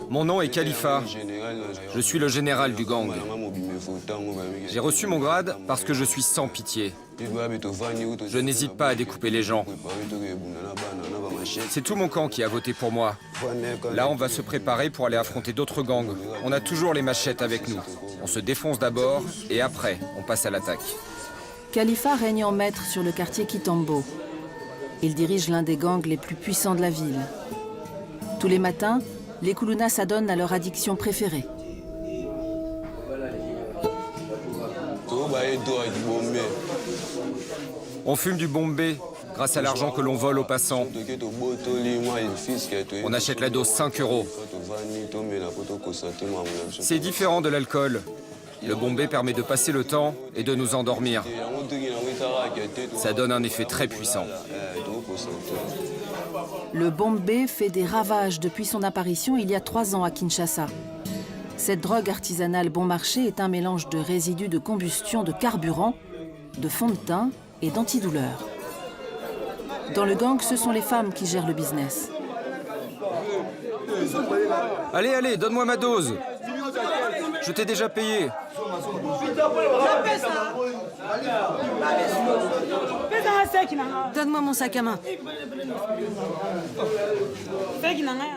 Mon nom est Khalifa. Je suis le général du gang. J'ai reçu mon grade parce que je suis sans pitié. Je n'hésite pas à découper les gens. C'est tout mon camp qui a voté pour moi. Là, on va se préparer pour aller affronter d'autres gangs. On a toujours les machettes avec nous. On se défonce d'abord et après, on passe à l'attaque. Khalifa règne en maître sur le quartier Kitambo. Il dirige l'un des gangs les plus puissants de la ville. Tous les matins, les Koulounas s'adonnent à leur addiction préférée. On fume du bombé grâce à l'argent que l'on vole aux passants. On achète la dose 5 €. C'est différent de l'alcool. Le bombé permet de passer le temps et de nous endormir. Ça donne un effet très puissant. Le bombé fait des ravages depuis son apparition il y a 3 ans à Kinshasa. Cette drogue artisanale bon marché est un mélange de résidus de combustion, de carburant, de fond de teint et d'antidouleur. Dans le gang, ce sont les femmes qui gèrent le business. Allez, allez, donne-moi ma dose. Je t'ai déjà payé. Donne-moi mon sac à main.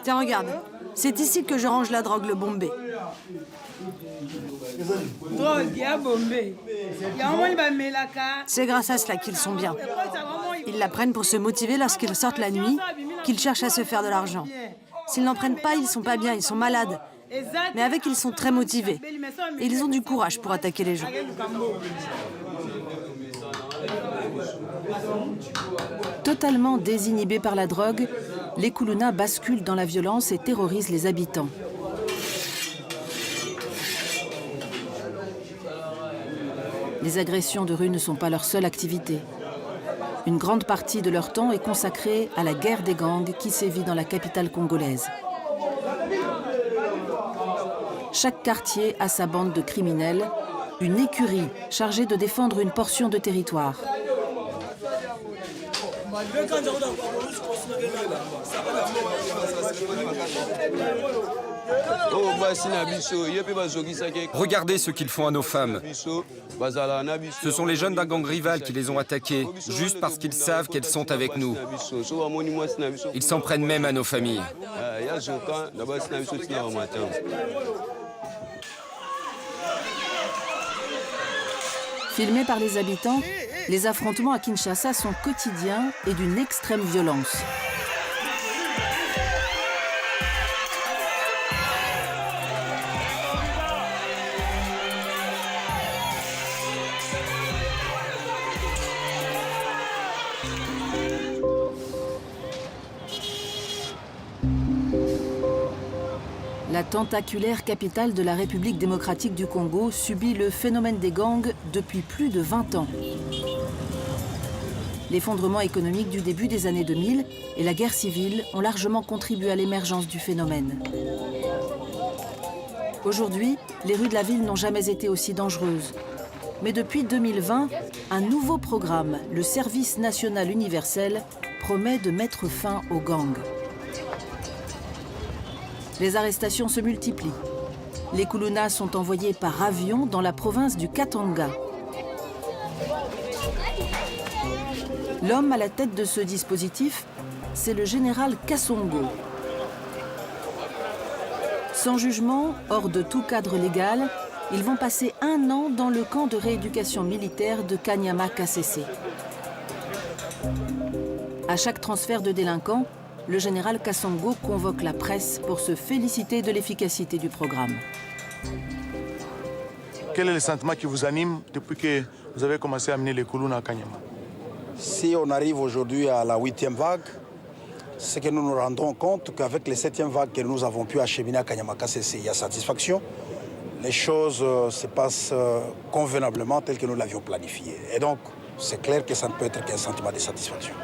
Tiens, regarde. C'est ici que je range la drogue, le bombé. C'est grâce à cela qu'ils sont bien. Ils la prennent pour se motiver lorsqu'ils sortent la nuit, qu'ils cherchent à se faire de l'argent. S'ils n'en prennent pas, ils sont pas bien, ils sont malades. Mais avec, ils sont très motivés. Et ils ont du courage pour attaquer les gens. Totalement désinhibés par la drogue, les Koulounas basculent dans la violence et terrorisent les habitants. Les agressions de rue ne sont pas leur seule activité. Une grande partie de leur temps est consacrée à la guerre des gangs qui sévit dans la capitale congolaise. Chaque quartier a sa bande de criminels, une écurie chargée de défendre une portion de territoire. Regardez ce qu'ils font à nos femmes. Ce sont les jeunes d'un gang rival qui les ont attaquées, juste parce qu'ils savent qu'elles sont avec nous. Ils s'en prennent même à nos familles. Filmés par les habitants, les affrontements à Kinshasa sont quotidiens et d'une extrême violence. La tentaculaire capitale de la République démocratique du Congo subit le phénomène des gangs depuis plus de 20 ans. L'effondrement économique du début des années 2000 et la guerre civile ont largement contribué à l'émergence du phénomène. Aujourd'hui, les rues de la ville n'ont jamais été aussi dangereuses. Mais depuis 2020, un nouveau programme, le Service national universel, promet de mettre fin aux gangs. Les arrestations se multiplient. Les Koulounas sont envoyés par avion dans la province du Katanga. L'homme à la tête de ce dispositif, c'est le général Kassongo. Sans jugement, hors de tout cadre légal, ils vont passer 1 an dans le camp de rééducation militaire de Kanyama-Kasese. À chaque transfert de délinquants, le général Kassongo convoque la presse pour se féliciter de l'efficacité du programme. Quel est le sentiment qui vous anime depuis que vous avez commencé à amener les Koulounas à Kanyama? Si on arrive aujourd'hui à la 8e vague, c'est que nous nous rendons compte qu'avec les 7e vagues que nous avons pu acheminer à Kanyama-Kasese, il y a satisfaction. Les choses se passent convenablement telles que nous l'avions planifié. Et donc, c'est clair que ça ne peut être qu'un sentiment de satisfaction.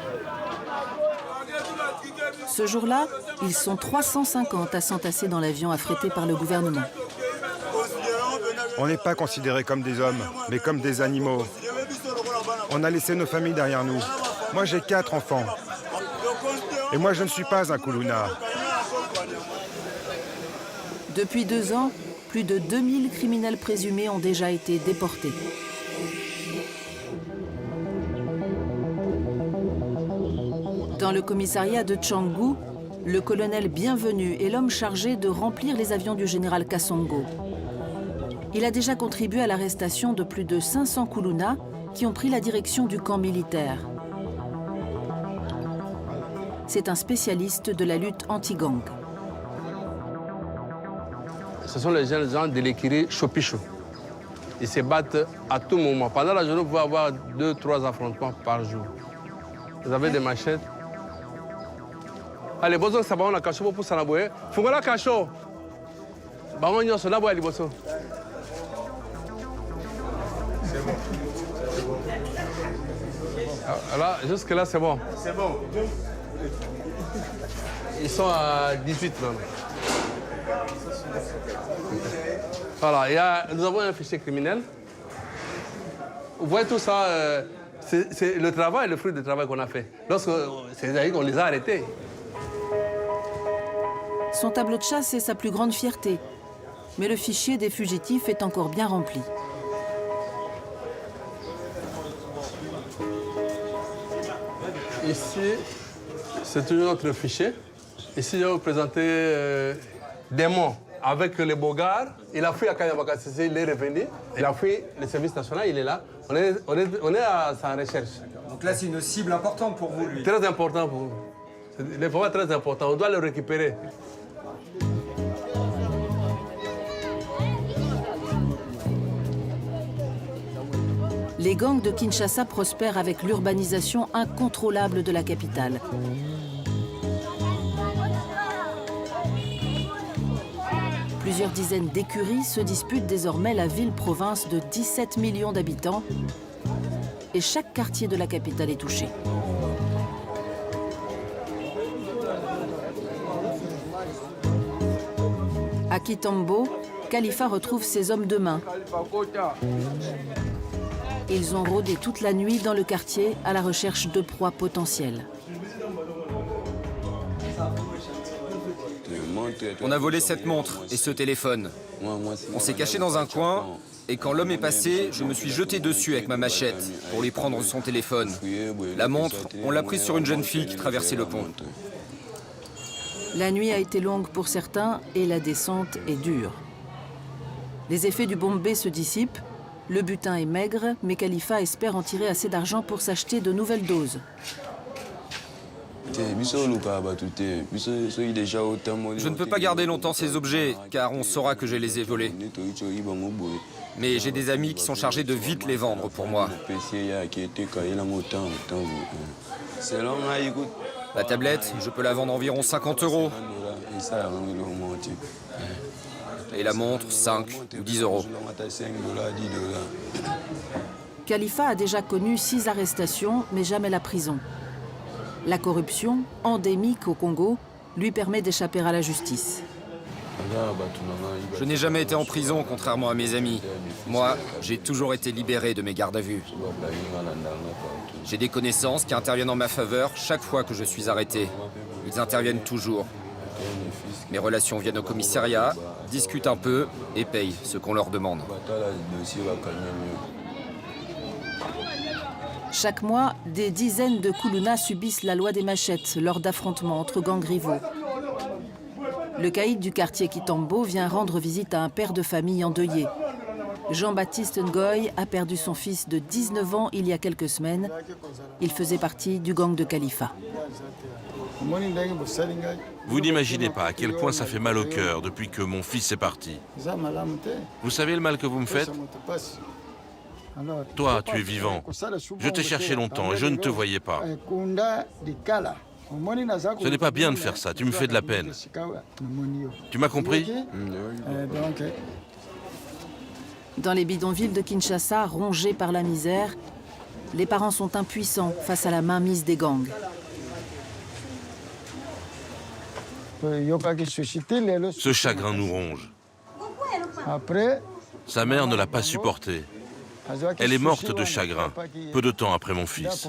Ce jour-là, ils sont 350 à s'entasser dans l'avion affrété par le gouvernement. On n'est pas considérés comme des hommes, mais comme des animaux. On a laissé nos familles derrière nous. Moi, j'ai 4 enfants. Et moi, je ne suis pas un Koulouna. Depuis 2 ans, plus de 2000 criminels présumés ont déjà été déportés. Dans le commissariat de Canggu, le colonel Bienvenu est l'homme chargé de remplir les avions du général Kassongo. Il a déjà contribué à l'arrestation de plus de 500 Kuluna qui ont pris la direction du camp militaire. C'est un spécialiste de la lutte anti-gang. Ce sont les jeunes gens de l'écurie Chopichou. Ils se battent à tout moment. Pendant la journée, vous pouvez avoir 2-3 affrontements par jour. Vous avez des machettes. Allez, besoin que ça va, on a caché pour ça. Faut qu'on la cache. Bah, on y a son aboye, les c'est bon. Là, jusque-là, c'est bon. C'est bon. Ils sont à 18 même. Voilà, nous avons un fichier criminel. Vous voyez tout ça, c'est le travail, le fruit du travail qu'on a fait. C'est-à-dire qu'on les a arrêtés. Son tableau de chasse est sa plus grande fierté. Mais le fichier des fugitifs est encore bien rempli. Ici, c'est toujours notre fichier. Ici, je vais vous présenter Démon. Avec les Bogards, il a fui à Kanyamaka, il est revenu. Il a fui le service national, il est là. On est à sa recherche. Donc là, c'est une cible importante pour vous, lui. Très important pour vous. Il est vraiment très important. On doit le récupérer. Les gangs de Kinshasa prospèrent avec l'urbanisation incontrôlable de la capitale. Plusieurs dizaines d'écuries se disputent désormais la ville-province de 17 millions d'habitants et chaque quartier de la capitale est touché. À Kitambo, Khalifa retrouve ses hommes de main. Ils ont rôdé toute la nuit dans le quartier à la recherche de proies potentielles. On a volé cette montre et ce téléphone. On s'est caché dans un coin et quand l'homme est passé, je me suis jeté dessus avec ma machette pour lui prendre son téléphone. La montre, on l'a prise sur une jeune fille qui traversait le pont. La nuit a été longue pour certains et la descente est dure. Les effets du bombé se dissipent, le butin est maigre, mais Khalifa espère en tirer assez d'argent pour s'acheter de nouvelles doses. Je ne peux pas garder longtemps ces objets, car on saura que je les ai volés. Mais j'ai des amis qui sont chargés de vite les vendre pour moi. La tablette, je peux la vendre environ 50 €. Et la montre, 5 ou 10 €. Khalifa a déjà connu 6 arrestations, mais jamais la prison. La corruption, endémique au Congo, lui permet d'échapper à la justice. Je n'ai jamais été en prison, contrairement à mes amis. Moi, j'ai toujours été libéré de mes gardes à vue. J'ai des connaissances qui interviennent en ma faveur chaque fois que je suis arrêté. Ils interviennent toujours. Mes relations viennent au commissariat, discutent un peu et payent ce qu'on leur demande. Chaque mois, des dizaines de Kuluna subissent la loi des machettes lors d'affrontements entre gangs rivaux. Le caïd du quartier Kitambo vient rendre visite à un père de famille endeuillé. Jean-Baptiste Ngoy a perdu son fils de 19 ans il y a quelques semaines. Il faisait partie du gang de Khalifa. Vous n'imaginez pas à quel point ça fait mal au cœur depuis que mon fils est parti. Vous savez le mal que vous me faites? Toi, tu es vivant. Je t'ai cherché longtemps et je ne te voyais pas. Ce n'est pas bien de faire ça, tu me fais de la peine. Tu m'as compris? Dans les bidonvilles de Kinshasa, rongés par la misère, les parents sont impuissants face à la mainmise des gangs. Ce chagrin nous ronge. Sa mère ne l'a pas supporté. Elle est morte de chagrin, peu de temps après mon fils.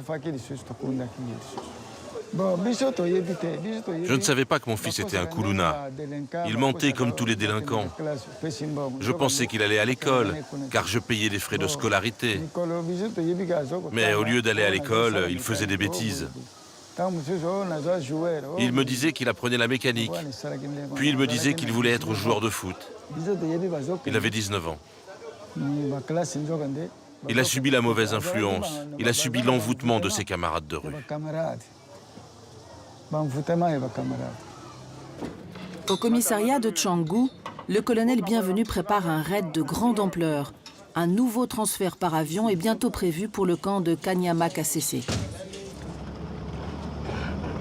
Je ne savais pas que mon fils était un Kuluna. Il mentait comme tous les délinquants. Je pensais qu'il allait à l'école, car je payais les frais de scolarité. Mais au lieu d'aller à l'école, il faisait des bêtises. Il me disait qu'il apprenait la mécanique. Puis il me disait qu'il voulait être joueur de foot. Il avait 19 ans. Il a subi la mauvaise influence. Il a subi l'envoûtement de ses camarades de rue. Au commissariat de Canggu, le colonel Bienvenu prépare un raid de grande ampleur. Un nouveau transfert par avion est bientôt prévu pour le camp de Kanyama-Kasese.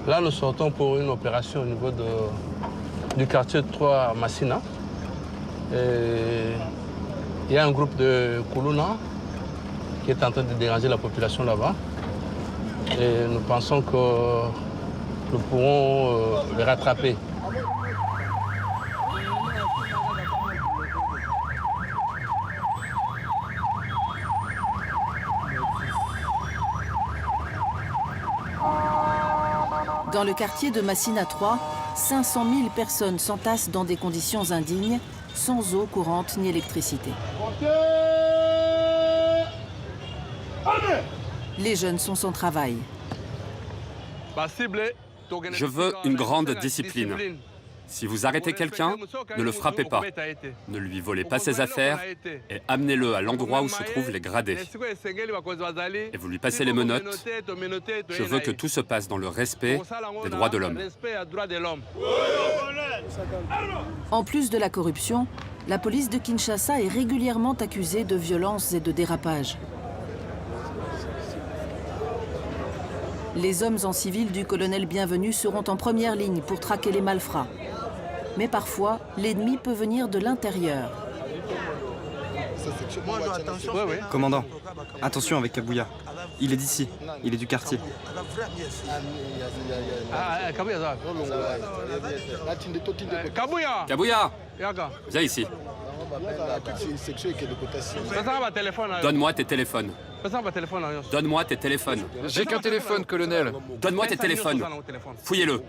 Là, nous sortons pour une opération au niveau du quartier 3 à Massina. Et il y a un groupe de Kuluna qui est en train de déranger la population là-bas. Et nous pensons que nous pourrons les rattraper. Dans le quartier de Massina 3, 500 000 personnes s'entassent dans des conditions indignes, sans eau courante ni électricité. Les jeunes sont sans travail. Je veux une grande discipline. Si vous arrêtez quelqu'un, ne le frappez pas. Ne lui volez pas ses affaires et amenez-le à l'endroit où se trouvent les gradés. Et vous lui passez les menottes. Je veux que tout se passe dans le respect des droits de l'homme. En plus de la corruption, la police de Kinshasa est régulièrement accusée de violences et de dérapages. Les hommes en civil du colonel Bienvenu seront en première ligne pour traquer les malfrats. Mais parfois, l'ennemi peut venir de l'intérieur. Commandant, attention avec Kabouya. Il est d'ici, il est du quartier. Kabouya, viens ici. Donne-moi tes téléphones. Donne-moi tes téléphones. J'ai qu'un téléphone, colonel. Donne-moi tes téléphones. Fouillez-le.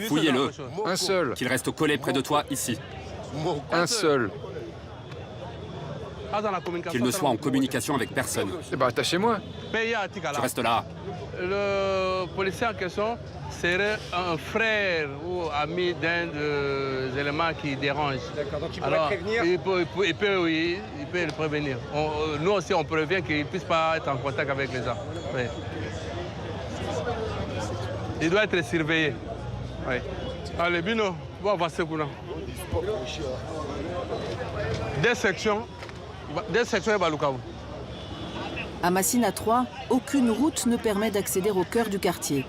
Fouillez-le. Un seul. Qu'il reste collé près de toi, ici. Un seul. Qu'il ne soit en communication avec personne. Eh ben, attachez-moi. Tu restes là. Le policier en question serait un frère ou ami d'un des éléments qui dérange. D'accord, donc il pourrait Alors, prévenir. Il peut le prévenir. Nous aussi, on prévient qu'il ne puisse pas être en contact avec les gens. Oui. Il doit être surveillé. Oui. Allez, Bino, on va avancer. Des sections et Balukaou. À Massina 3, aucune route ne permet d'accéder au cœur du quartier.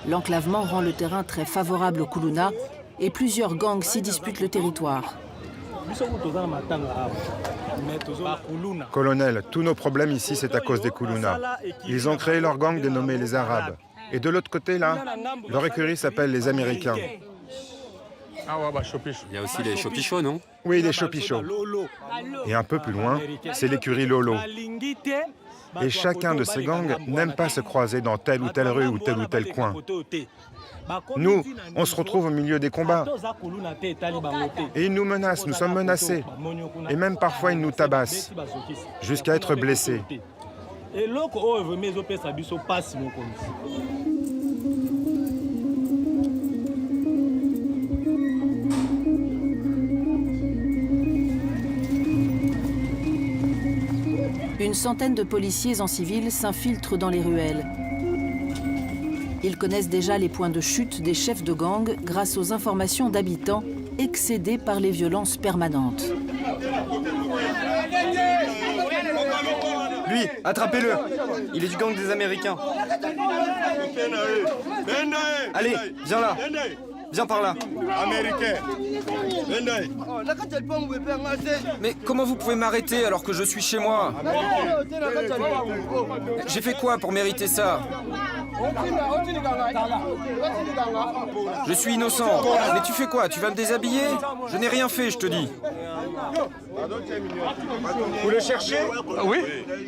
L'enclavement rend le terrain très favorable aux Kuluna et plusieurs gangs s'y disputent le territoire. Colonel, tous nos problèmes ici, c'est à cause des Kuluna. Ils ont créé leur gang dénommé les Arabes. Et de l'autre côté, là, leur écurie s'appelle les Américains. Il y a aussi les Chopichos, non? Oui, les Chopichos. Et un peu plus loin, c'est l'écurie Lolo. Et chacun de ces gangs n'aime pas se croiser dans telle ou telle rue ou tel coin. Nous, on se retrouve au milieu des combats. Et ils nous menacent, nous sommes menacés. Et même parfois, ils nous tabassent, jusqu'à être blessés. Une centaine de policiers en civil s'infiltrent dans les ruelles. Ils connaissent déjà les points de chute des chefs de gang grâce aux informations d'habitants excédés par les violences permanentes. Lui, attrapez-le. Il est du gang des Américains. Allez, viens là. Viens par là. Mais comment vous pouvez m'arrêter alors que je suis chez moi? J'ai fait quoi pour mériter ça? Je suis innocent. Mais tu fais quoi? Tu vas me déshabiller? Je n'ai rien fait, je te dis. Vous le cherchez? Oui,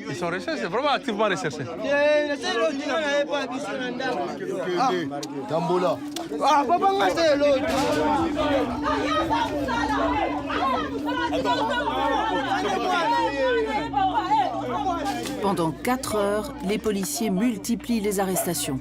ils sont recherchés, c'est vraiment activement recherché. Tambola. Pendant 4 heures, les policiers multiplient les arrestations.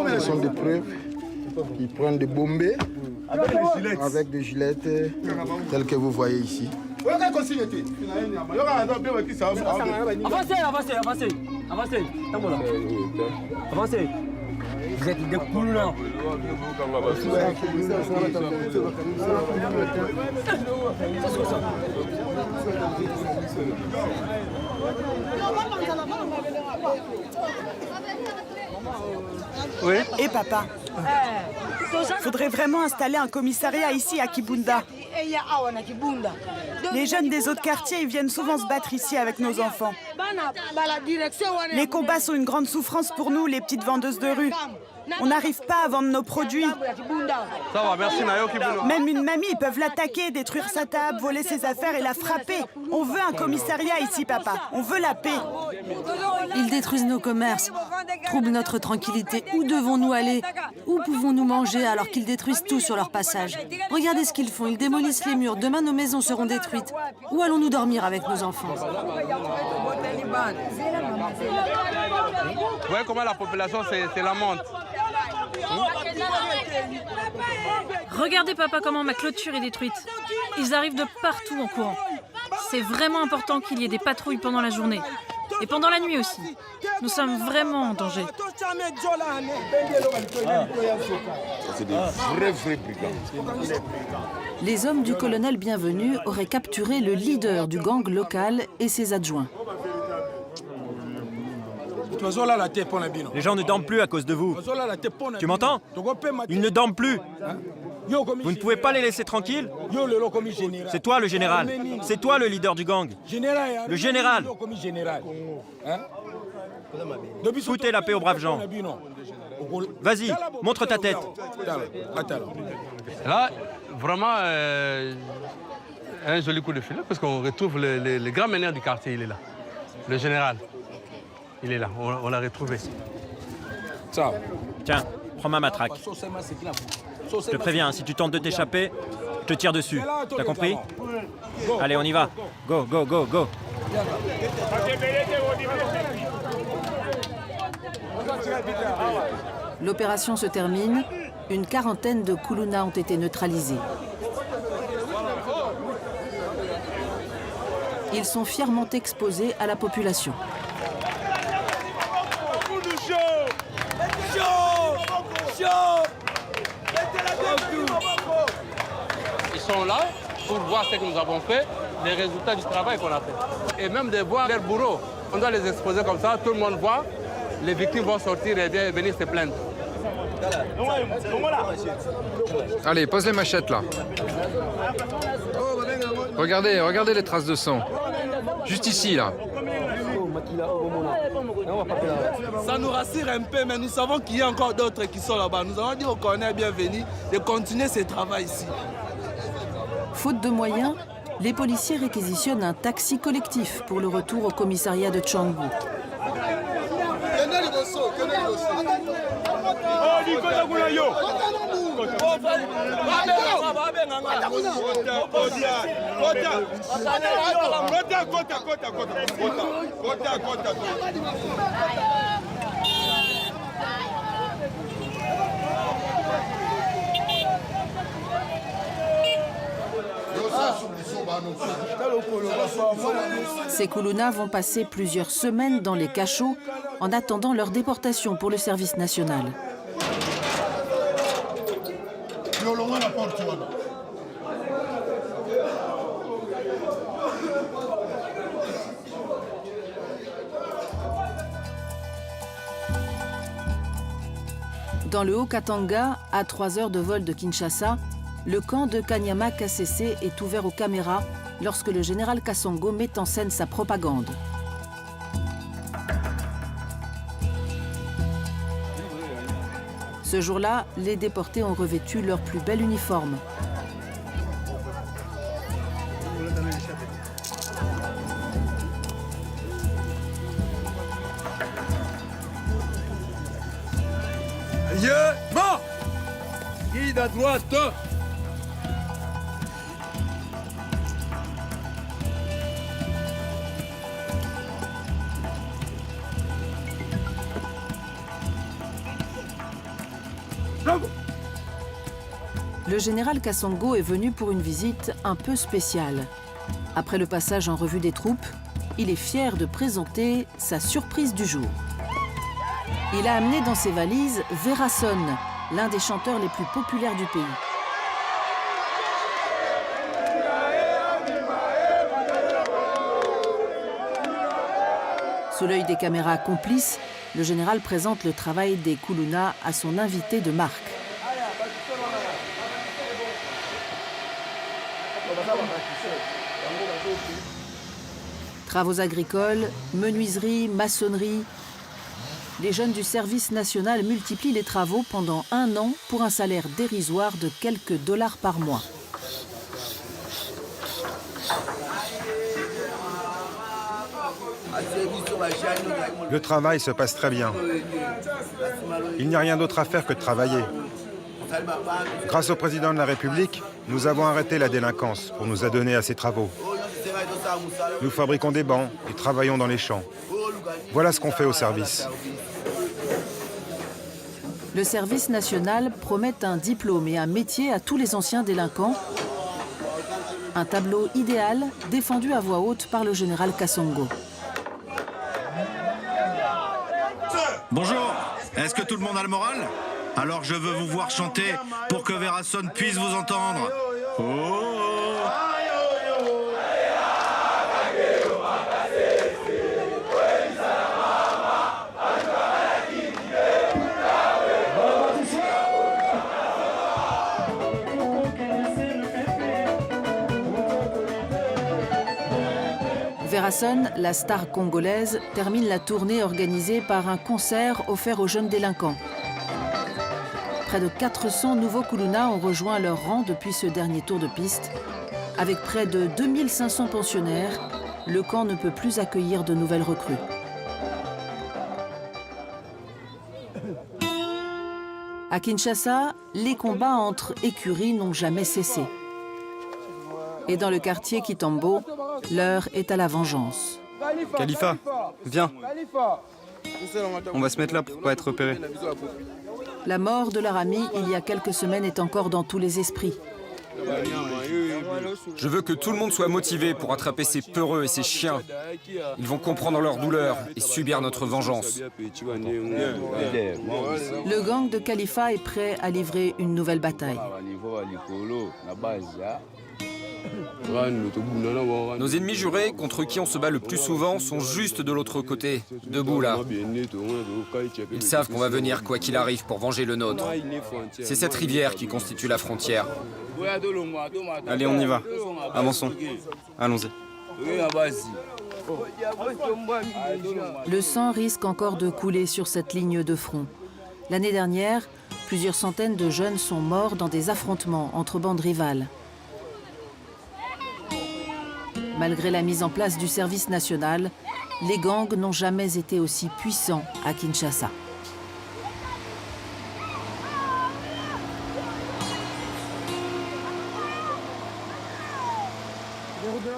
Ce sont des preuves. Ils prennent des bombées avec des gilettes telles que vous voyez ici. Avancez, avancez, avancez. Avancez. Avancez. Vous êtes des couleurs. Oui. Et papa, faudrait vraiment installer un commissariat ici à Kibunda. Les jeunes des autres quartiers ils viennent souvent se battre ici avec nos enfants. Les combats sont une grande souffrance pour nous, les petites vendeuses de rue. On n'arrive pas à vendre nos produits. Ça va, merci Nayo Kibunda. Même une mamie, ils peuvent l'attaquer, détruire sa table, voler ses affaires et la frapper. On veut un commissariat ici, papa. On veut la paix. Ils détruisent nos commerces, troublent notre tranquillité. Où devons-nous aller? Où pouvons-nous manger alors qu'ils détruisent tout sur leur passage? Regardez ce qu'ils font, ils démolissent les murs. Demain, nos maisons seront détruites. Où allons-nous dormir avec nos enfants? Vous voyez comment la population se lamente. Regardez papa comment ma clôture est détruite. Ils arrivent de partout en courant. C'est vraiment important qu'il y ait des patrouilles pendant la journée. Et pendant la nuit aussi. Nous sommes vraiment en danger. C'est des vrais brigands. Les hommes du colonel Bienvenu auraient capturé le leader du gang local et ses adjoints. Les gens ne dorment plus à cause de vous. Tu m'entends? Ils ne dorment plus. Vous ne pouvez pas les laisser tranquilles? C'est toi le général. C'est toi le leader du gang. Le général. Foutez la paix aux braves gens. Vas-y, montre ta tête. Là, vraiment, un joli coup de filet, parce qu'on retrouve le grand meneur du quartier, il est là. Le général. Il est là, on l'a retrouvé. Tiens, prends ma matraque. Je te préviens, si tu tentes de t'échapper, je te tire dessus. T'as compris? Allez, on y va. Go, go, go, go. L'opération se termine. Une quarantaine de Koulouna ont été neutralisés. Ils sont fièrement exposés à la population. Ils sont là pour voir ce que nous avons fait, les résultats du travail qu'on a fait. Et même de voir leur bourreau. On doit les exposer comme ça, tout le monde voit. Les victimes vont sortir et venir se plaindre. Allez, pose les machettes là. Regardez, regardez les traces de sang. Juste ici là. Ça nous rassure un peu, mais nous savons qu'il y a encore d'autres qui sont là-bas. Nous avons dit au colonel bienvenu de continuer ce travail ici. Faute de moyens, les policiers réquisitionnent un taxi collectif pour le retour au commissariat de Tchangou. Ces Koulouna vont passer plusieurs semaines dans les cachots en attendant leur déportation pour le service national. Dans le Haut-Katanga, à 3 heures de vol de Kinshasa, le camp de Kanyama Kasese est ouvert aux caméras lorsque le général Kasongo met en scène sa propagande. Ce jour-là, les déportés ont revêtu leur plus bel uniforme. Bon, guide à droite. Le général Kasongo est venu pour une visite un peu spéciale. Après le passage en revue des troupes, il est fier de présenter sa surprise du jour. Il a amené dans ses valises Verason, l'un des chanteurs les plus populaires du pays. Sous l'œil des caméras complices, le général présente le travail des Kuluna à son invité de marque. Travaux agricoles, menuiserie, maçonnerie. Les jeunes du service national multiplient les travaux pendant 1 an pour un salaire dérisoire de quelques dollars par mois. Le travail se passe très bien. Il n'y a rien d'autre à faire que de travailler. Grâce au président de la République, nous avons arrêté la délinquance pour nous adonner à ces travaux. Nous fabriquons des bancs et travaillons dans les champs. Voilà ce qu'on fait au service. Le service national promet un diplôme et un métier à tous les anciens délinquants. Un tableau idéal défendu à voix haute par le général Kasongo. Bonjour, est-ce que tout le monde a le moral? Alors je veux vous voir chanter pour que Verason puisse vous entendre. Oh. Verason, la star congolaise, termine la tournée organisée par un concert offert aux jeunes délinquants. Près de 400 nouveaux Kuluna ont rejoint leur rang depuis ce dernier tour de piste. Avec près de 2500 pensionnaires, le camp ne peut plus accueillir de nouvelles recrues. À Kinshasa, les combats entre écuries n'ont jamais cessé. Et dans le quartier Kitambo, l'heure est à la vengeance. Khalifa, viens. On va se mettre là pour pas être repéré. La mort de leur ami, il y a quelques semaines, est encore dans tous les esprits. Je veux que tout le monde soit motivé pour attraper ces peureux et ces chiens. Ils vont comprendre leur douleur et subir notre vengeance. Le gang de Khalifa est prêt à livrer une nouvelle bataille. Nos ennemis jurés, contre qui on se bat le plus souvent, sont juste de l'autre côté, debout là. Ils savent qu'on va venir quoi qu'il arrive pour venger le nôtre. C'est cette rivière qui constitue la frontière. Allez, on y va. Avançons. Allons-y. Le sang risque encore de couler sur cette ligne de front. L'année dernière, plusieurs centaines de jeunes sont morts dans des affrontements entre bandes rivales. Malgré la mise en place du service national, les gangs n'ont jamais été aussi puissants à Kinshasa. Les routes de la